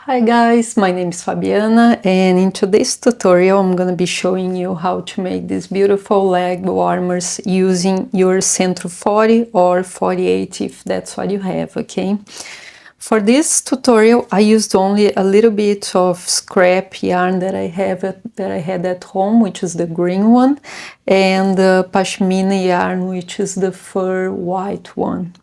Hi guys, my name is Fabiana, and in today's tutorial I'm going to be showing you how to make these beautiful leg warmers using your Sentro 40 or 48 if that's what you have, okay? For this tutorial I used only a little bit of scrap yarn that I had at home, which is the green one, and the pashmina yarn, which is the fur white one.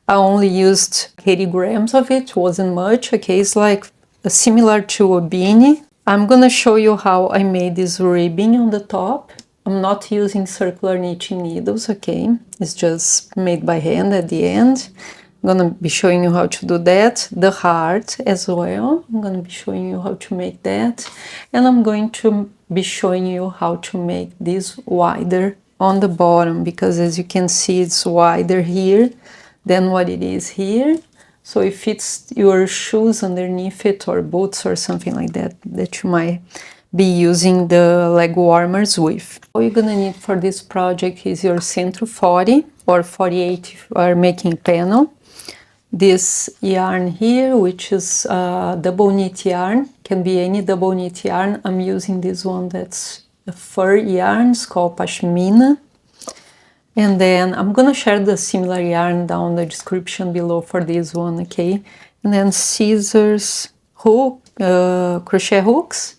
I only used 80 grams of it, wasn't much, okay, it's like similar to a beanie. I'm gonna show you how I made this ribbing on the top. I'm not using circular knitting needles, okay, it's just made by hand at the end. I'm gonna be showing you how to do that. The heart as well, I'm gonna be showing you how to make that. And I'm going to be showing you how to make this wider on the bottom, because as you can see it's wider here than what it is here. So it fits your shoes underneath it, or boots or something like that, that you might be using the leg warmers with. All you're gonna need for this project is your Sentro 40 or 48 if you are making panel. This yarn here, which is double knit yarn, can be any double knit yarn. I'm using this one that's a fur yarn, it's called pashmina. And then I'm gonna share the similar yarn down the description below for this one, okay? And then scissors, hook, crochet hooks.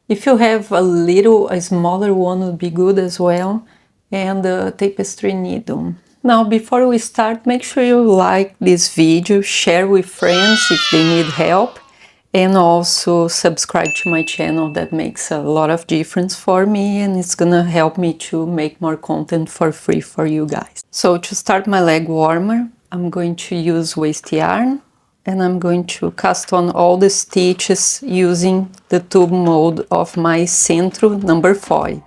If you have a smaller one would be good as well. And a tapestry needle. Now, before we start, make sure you like this video, share with friends if they need help, and also subscribe to my channel. That makes a lot of difference for me, and it's gonna help me to make more content for free for you guys. So to start my leg warmer, I'm going to use waste yarn, and I'm going to cast on all the stitches using the tube mold of my Sentro number 40.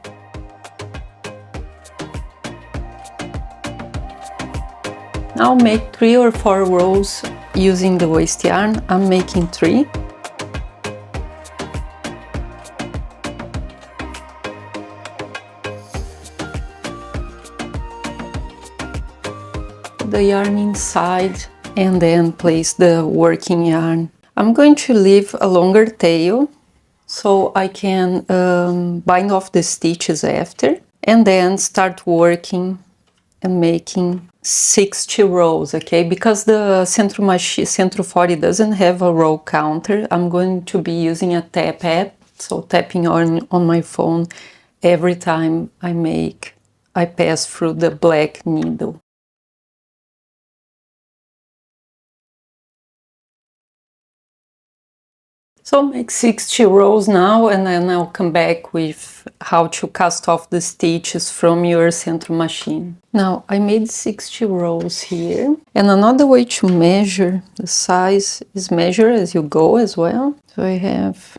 Now make 3 or 4 rows using the waste yarn. I'm making 3. The yarn inside and then place the working yarn. I'm going to leave a longer tail so I can bind off the stitches after, and then start working and making 60 rows, okay? Because the Sentro 40 doesn't have a row counter, I'm going to be using a tap app, so tapping on my phone every time I pass through the black needle. So make 60 rows now, and then I'll come back with how to cast off the stitches from your Sentro machine. Now I made 60 rows here, and another way to measure the size is measure as you go as well. So I have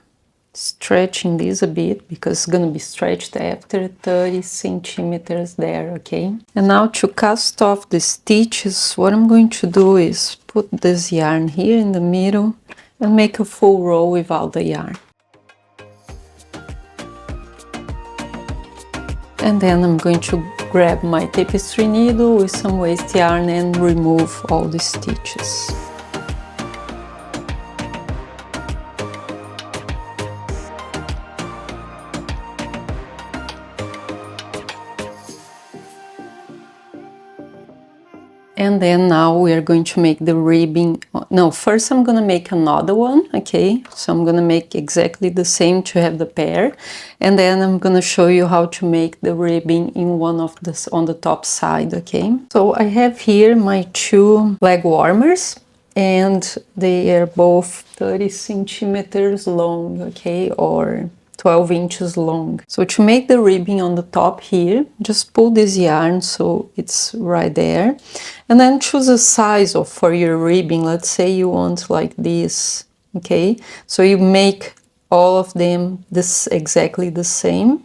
stretching this a bit because it's gonna be stretched after 30 centimeters there, okay? And now to cast off the stitches, what I'm going to do is put this yarn here in the middle and make a full row without the yarn. And then I'm going to grab my tapestry needle with some waste yarn and remove all the stitches. And then now we are going to make the ribbing. No, first I'm gonna make another one, okay? So I'm gonna make exactly the same to have the pair. And then I'm gonna show you how to make the ribbing in one of this on the top side, okay? So I have here my 2 leg warmers, and they are both 30 centimeters long, okay? Or 12 inches long. So to make the ribbing on the top here, just pull this yarn so it's right there, and then choose a size for your ribbing. Let's say you want like this, okay? So you make all of them exactly the same.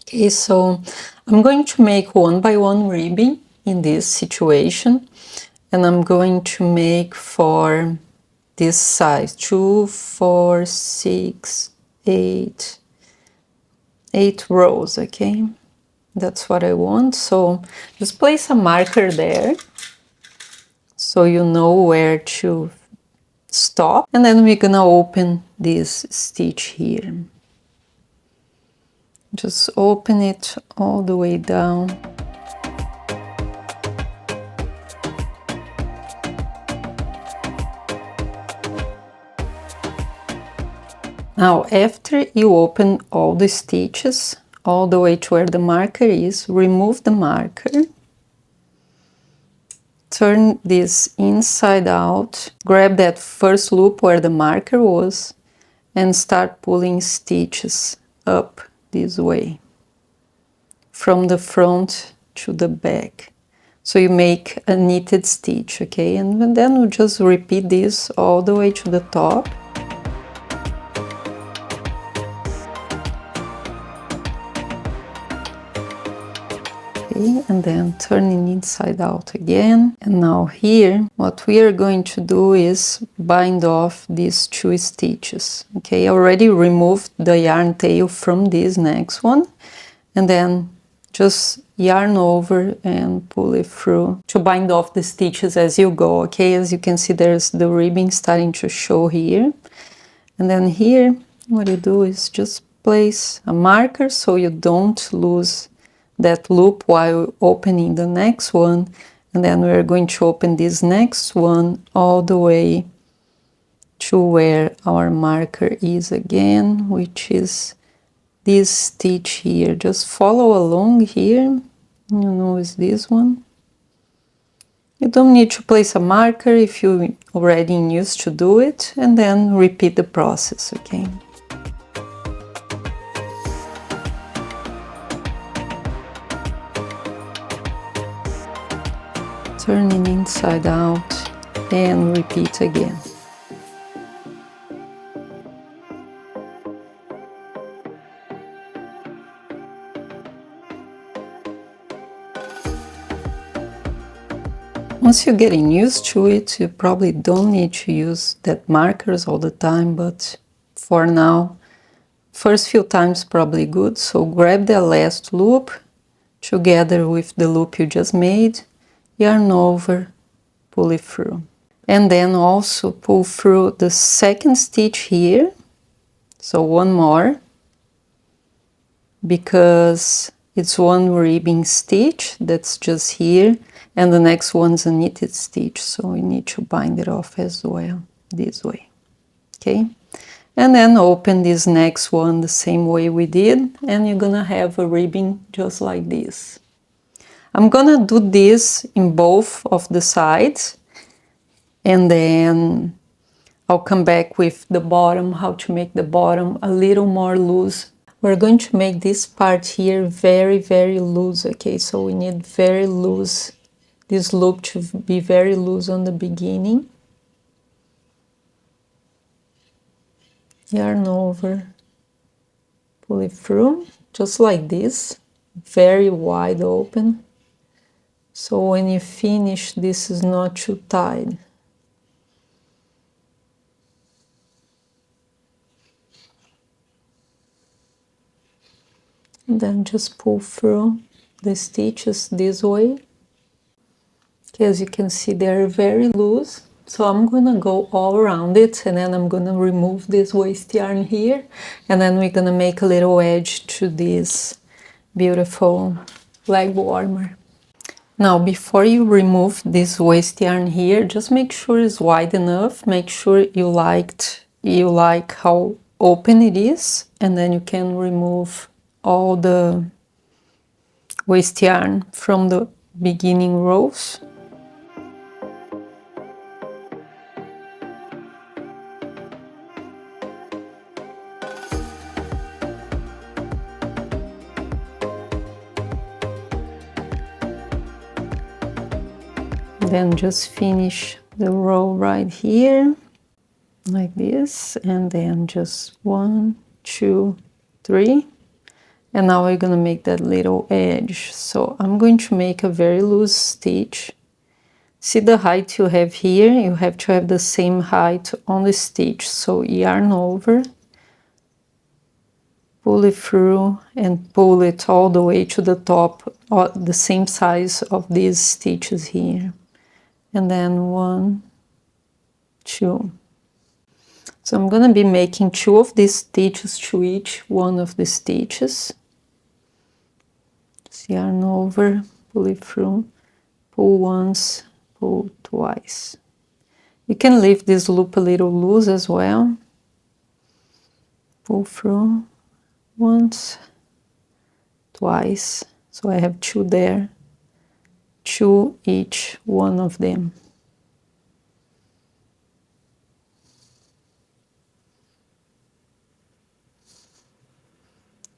Okay, so I'm going to make 1 by 1 ribbing in this situation, and I'm going to make for this size 2, 4, 6, 8 rows, okay? That's what I want. So just place a marker there so you know where to stop, and then we're gonna open this stitch here. Just open it all the way down. Now, after you open all the stitches all the way to where the marker is, remove the marker, turn this inside out, grab that first loop where the marker was, and start pulling stitches up this way from the front to the back. So you make a knitted stitch, okay? And then we'll just repeat this all the way to the top. Okay, and then turning inside out again. And now here, what we are going to do is bind off these 2 stitches. Okay, I already removed the yarn tail from this next one, and then just yarn over and pull it through to bind off the stitches as you go. Okay, as you can see, there's the ribbing starting to show here. And then here, what you do is just place a marker so you don't lose that loop while opening the next one, and then we're going to open this next one all the way to where our marker is again, which is this stitch here. Just follow along here, you know, is this one. You don't need to place a marker if you're already used to do it, and then repeat the process, okay? Turning inside out and repeat again. Once you're getting used to it, you probably don't need to use that markers all the time, but for now, first few times probably good. So grab the last loop together with the loop you just made, yarn over, pull it through. And then also pull through the second stitch here, so one more, because it's one ribbing stitch that's just here, and the next one's a knitted stitch, so we need to bind it off as well, this way, okay? And then open this next one the same way we did, and you're gonna have a ribbing just like this. I'm gonna do this in both of the sides, and then I'll come back with the bottom, how to make the bottom a little more loose. We're going to make this part here very, very loose, okay? So we need very loose, this loop to be very loose on the beginning. Yarn over, pull it through, just like this, very wide open. So when you finish, this is not too tight. And then just pull through the stitches this way. Okay, as you can see, they're very loose. So I'm gonna go all around it, and then I'm gonna remove this waste yarn here, and then we're gonna make a little edge to this beautiful leg warmer. Now, before you remove this waste yarn here, just make sure it's wide enough. Make sure you like how open it is, and then you can remove all the waste yarn from the beginning rows. Then just finish the row right here, like this, and then just 1, 2, 3. And now we're gonna make that little edge. So I'm going to make a very loose stitch. See the height you have here? You have to have the same height on the stitch. So yarn over, pull it through, and pull it all the way to the top, the same size of these stitches here. And then 1, 2. So I'm gonna be making 2 of these stitches to each one of the stitches. Just yarn over, pull it through, pull once, pull twice. You can leave this loop a little loose as well. Pull through once, twice. So I have 2 there, 2 each one of them.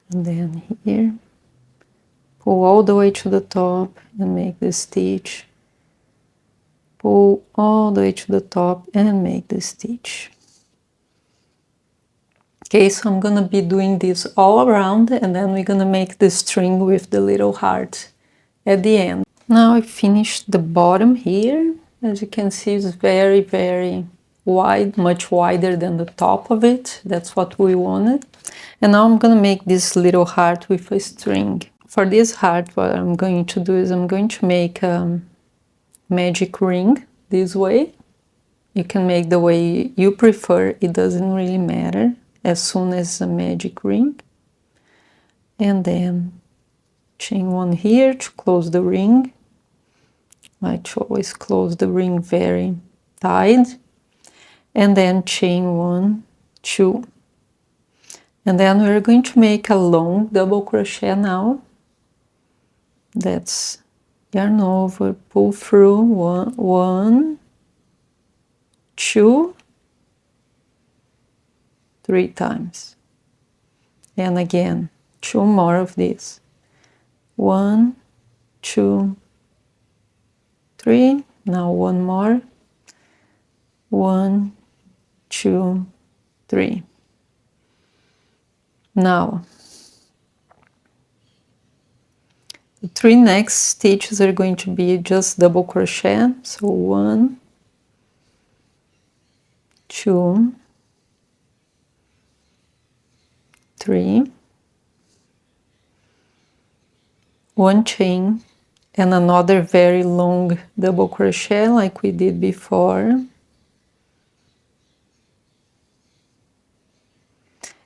And then here, pull all the way to the top and make the stitch. Pull all the way to the top and make the stitch. Okay, so I'm gonna be doing this all around, and then we're gonna make the string with the little heart at the end. Now I finished the bottom here. As you can see, it's very, very wide, much wider than the top of it. That's what we wanted. And now I'm gonna make this little heart with a string. For this heart, what I'm going to do is I'm going to make a magic ring this way. You can make the way you prefer, it doesn't really matter, as soon as a magic ring. And then chain 1 here to close the ring. I like to always close the ring very tight. And then chain 1, 2. And then we're going to make a long double crochet now. That's yarn over, pull through, 1, 2, 3 times. And again, 2 more of this. 1, 2, 3. Now 1 more. 1, 2, 3. Now, the 3 next stitches are going to be just double crochet. So 1, 2, 3, 1 chain, and another very long double crochet like we did before.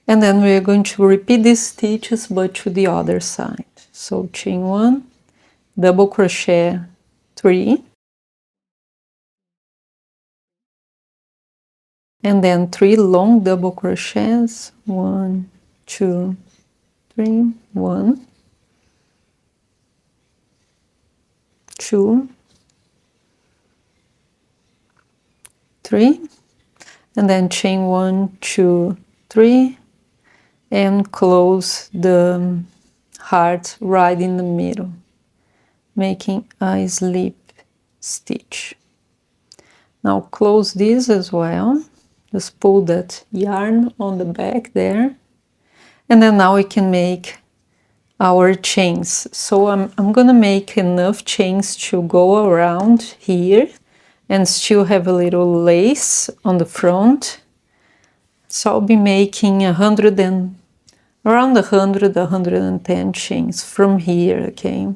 And then we're going to repeat these stitches but to the other side. So chain 1, double crochet 3, and then 3 long double crochets, 1, 2, 3, 1, 2, 3, and then chain 1, 2, 3, and close the heart right in the middle, making a slip stitch. Now close this as well, just pull that yarn on the back there, and then now we can make our chains. So I'm gonna make enough chains to go around here and still have a little lace on the front. So I'll be making around 100, 110 chains from here, okay?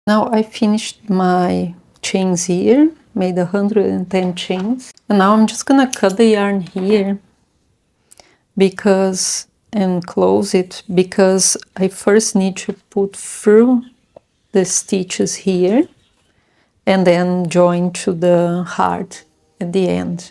Now I finished my chains here, made 110 chains. And now I'm just gonna cut the yarn here and close it, because I first need to put through the stitches here and then join to the heart at the end.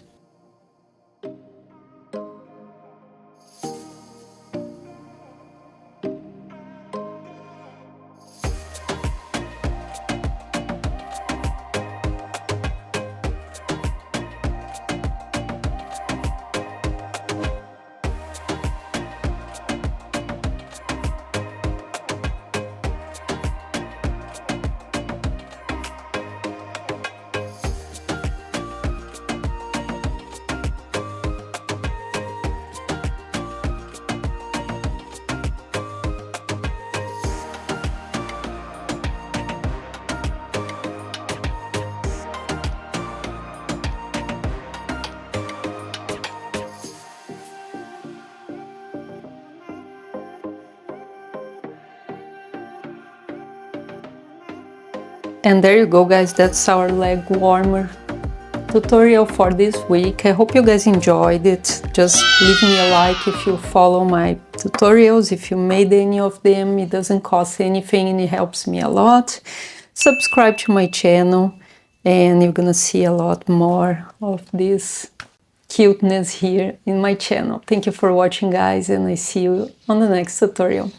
And there you go, guys, that's our leg warmer tutorial for this week. I hope you guys enjoyed it. Just leave me a like if you follow my tutorials, if you made any of them. It doesn't cost anything and it helps me a lot. Subscribe to my channel and you're gonna see a lot more of this cuteness here in my channel. Thank you for watching, guys, and I see you on the next tutorial.